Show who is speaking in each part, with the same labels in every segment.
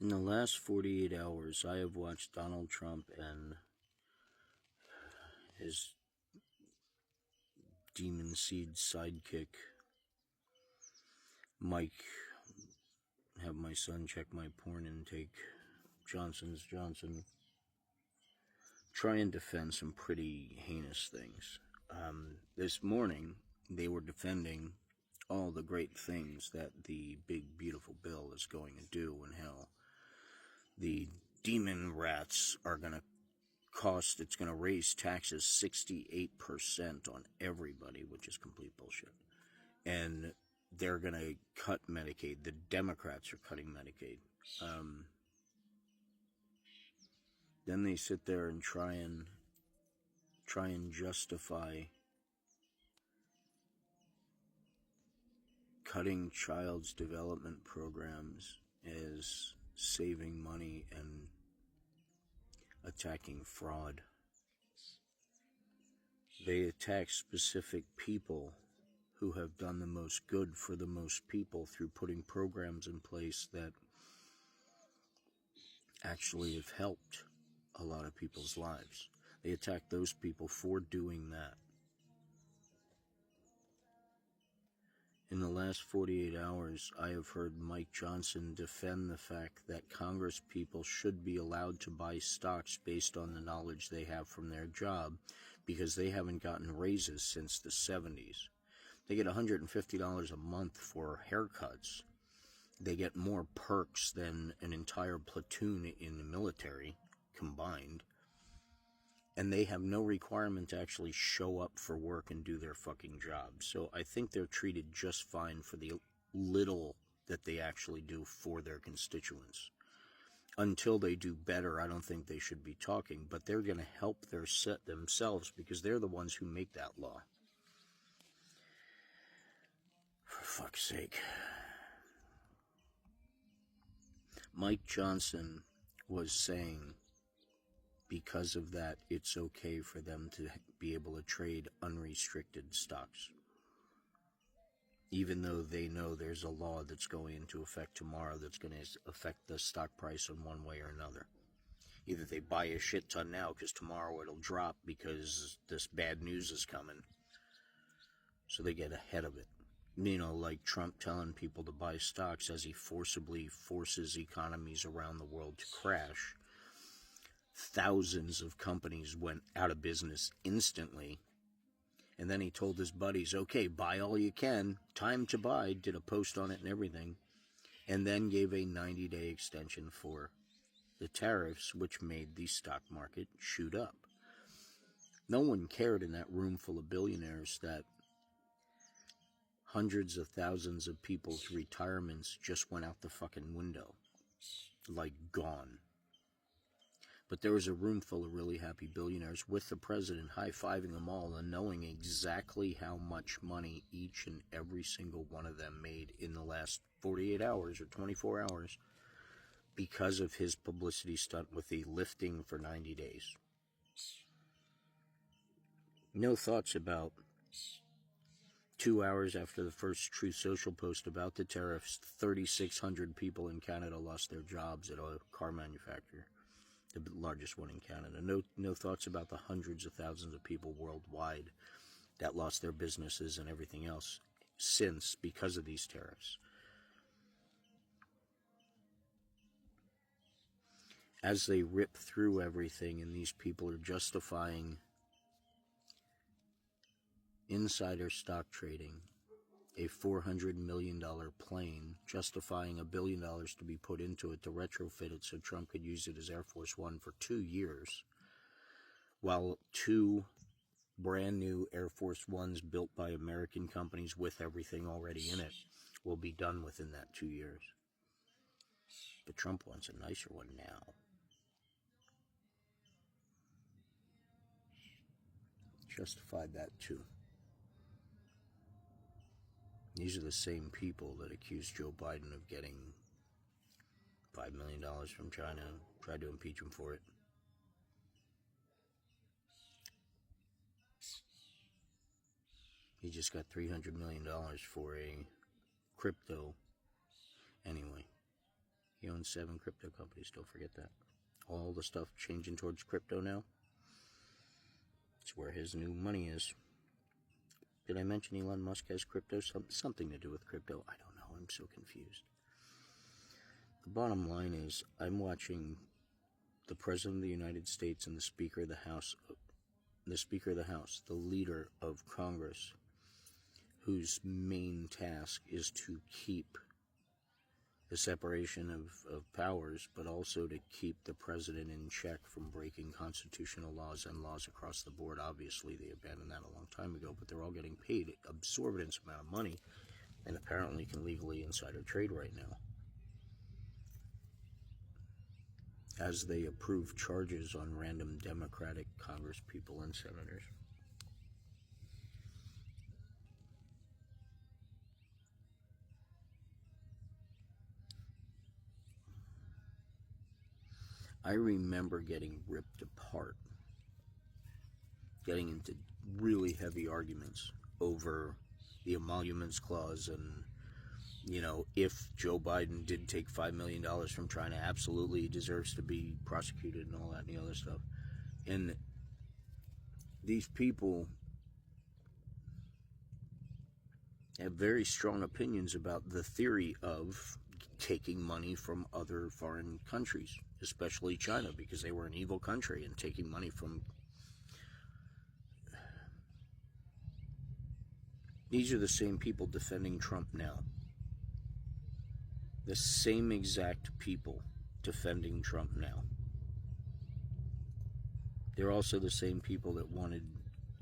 Speaker 1: In the last 48 hours, I have watched Donald Trump and his demon seed sidekick, Mike, have my son check my porn intake, Johnson's Johnson, try and defend some pretty heinous things. This morning, they were defending all the great things that the big, beautiful bill is going to do, and how the demon rats are going to it's going to raise taxes 68% on everybody, which is complete bullshit. And they're going to cut Medicaid. The Democrats are cutting Medicaid. Then they sit there and try and justify cutting child's development programs as saving money and attacking fraud. They attack specific people who have done the most good for the most people through putting programs in place that actually have helped a lot of people's lives. They attack those people for doing that. In the last 48 hours, I have heard Mike Johnson defend the fact that Congress people should be allowed to buy stocks based on the knowledge they have from their job, because they haven't gotten raises since the 70s. They get $150 a month for haircuts. They get more perks than an entire platoon in the military combined. And they have no requirement to actually show up for work and do their fucking job. So I think they're treated just fine for the little that they actually do for their constituents. Until they do better, I don't think they should be talking, but they're going to help their set themselves because they're the ones who make that law. For fuck's sake. Mike Johnson was saying because of that, it's okay for them to be able to trade unrestricted stocks. Even though they know there's a law that's going into effect tomorrow that's going to affect the stock price in one way or another. Either they buy a shit ton now because tomorrow it'll drop because this bad news is coming. So they get ahead of it. You know, like Trump telling people to buy stocks as he forcibly forces economies around the world to crash. Thousands of companies went out of business instantly. And then he told his buddies, okay, buy all you can, time to buy, did a post on it and everything, and then gave a 90-day extension for the tariffs, which made the stock market shoot up. No one cared in that room full of billionaires that hundreds of thousands of people's retirements just went out the fucking window, like gone. But there was a room full of really happy billionaires with the president high-fiving them all and knowing exactly how much money each and every single one of them made in the last 48 hours or 24 hours because of his publicity stunt with the lifting for 90 days. No thoughts about 2 hours after the first Truth Social post about the tariffs, 3,600 people in Canada lost their jobs at a car manufacturer. The largest one in Canada. No thoughts about the hundreds of thousands of people worldwide that lost their businesses and everything else since because of these tariffs. As they rip through everything and these people are justifying insider stock trading, a $400 million plane, justifying $1 billion to be put into it to retrofit it so Trump could use it as Air Force One for 2 years, while 2 brand new Air Force Ones built by American companies with everything already in it will be done within that 2 years. But Trump wants a nicer one now. Justified that too. These are the same people that accused Joe Biden of getting $5 million from China, tried to impeach him for it. He just got $300 million for a crypto. Anyway, He owns 7 crypto companies, don't forget that. All the stuff changing towards crypto now. It's where his new money is. Did I mention Elon Musk has crypto? Something to do with crypto? I don't know. I'm so confused. The bottom line is, I'm watching the President of the United States and the Speaker of the House, the leader of Congress, whose main task is to keep the separation of powers, but also to keep the president in check from breaking constitutional laws and laws across the board. Obviously, they abandoned that a long time ago, but they're all getting paid an exorbitant amount of money and apparently can legally insider trade right now, as they approve charges on random Democratic congresspeople and senators. I remember getting ripped apart, getting into really heavy arguments over the emoluments clause and, if Joe Biden did take $5 million from China, absolutely he deserves to be prosecuted and all that and the other stuff. And these people have very strong opinions about the theory of taking money from other foreign countries, especially China, because they were an evil country, and taking money from... These are the same people defending Trump now. The same exact people defending Trump now. They're also the same people that wanted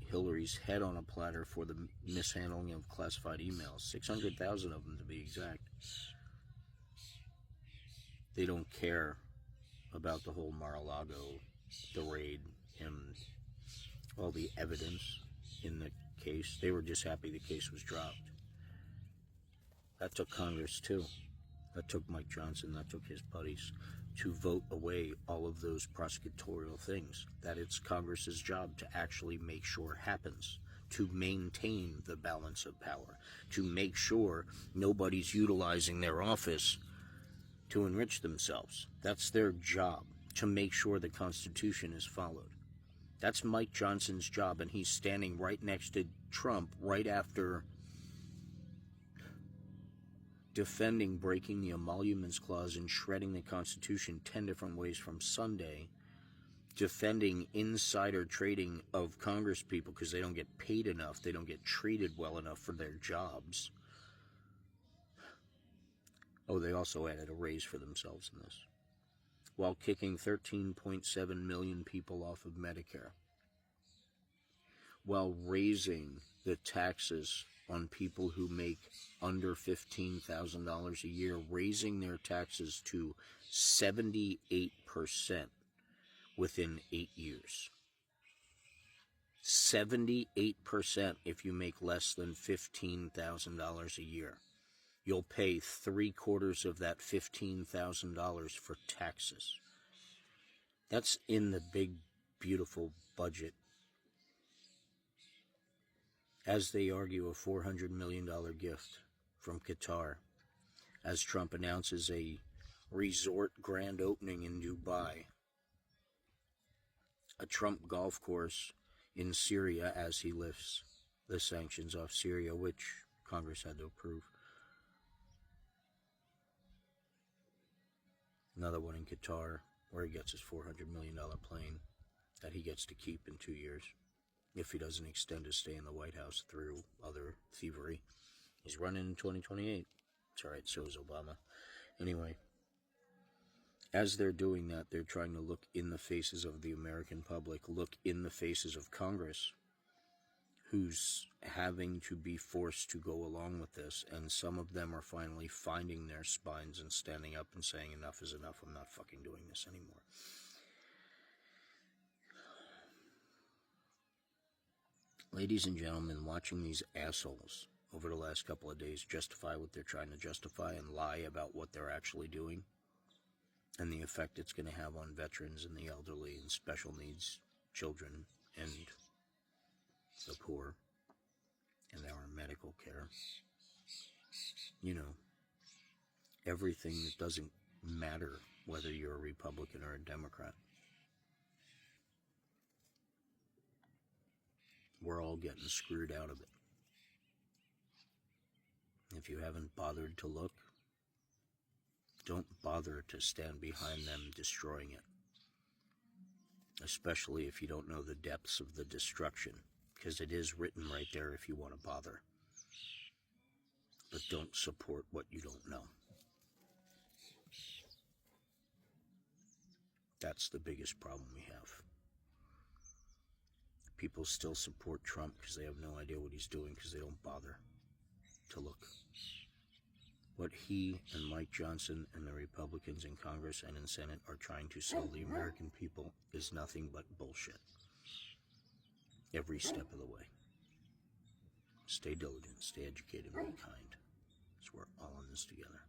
Speaker 1: Hillary's head on a platter for the mishandling of classified emails. 600,000 of them, to be exact. They don't care about the whole Mar-a-Lago, the raid, and all the evidence in the case. They were just happy the case was dropped. That took Congress too. That took Mike Johnson, that took his buddies to vote away all of those prosecutorial things. That it's Congress's job to actually make sure it happens, to maintain the balance of power, to make sure nobody's utilizing their office to enrich themselves. That's their job, to make sure the Constitution is followed. That's Mike Johnson's job, and he's standing right next to Trump right after defending breaking the emoluments clause and shredding the Constitution 10 different ways from Sunday, defending insider trading of Congress people because they don't get paid enough, they don't get treated well enough for their jobs. Oh, they also added a raise for themselves in this, while kicking 13.7 million people off of Medicare, while raising the taxes on people who make under $15,000 a year, raising their taxes to 78% within 8 years. 78% if you make less than $15,000 a year. You'll pay 3/4 of that $15,000 for taxes. That's in the big, beautiful budget. As they argue, a $400 million gift from Qatar, as Trump announces a resort grand opening in Dubai, a Trump golf course in Syria as he lifts the sanctions off Syria, which Congress had to approve. Another one in Qatar, where he gets his $400 million plane that he gets to keep in 2 years, if he doesn't extend his stay in the White House through other thievery. He's running in 2028. It's alright, so is Obama. Anyway, as they're doing that, they're trying to look in the faces of the American public, look in the faces of Congress, who's having to be forced to go along with this, and some of them are finally finding their spines and standing up and saying, enough is enough, I'm not fucking doing this anymore. Ladies and gentlemen, watching these assholes over the last couple of days justify what they're trying to justify and lie about what they're actually doing, and the effect it's going to have on veterans and the elderly and special needs children and the poor and our medical care. You know, everything that doesn't matter whether you're a Republican or a Democrat. We're all getting screwed out of it. If you haven't bothered to look, don't bother to stand behind them destroying it. Especially if you don't know the depths of the destruction, because it is written right there if you want to bother. But don't support what you don't know. That's the biggest problem we have. People still support Trump because they have no idea what he's doing because they don't bother to look. What he and Mike Johnson and the Republicans in Congress and in Senate are trying to sell the American people is nothing but bullshit. Every step of the way. Stay diligent, stay educated, be kind. Because we're all in this together.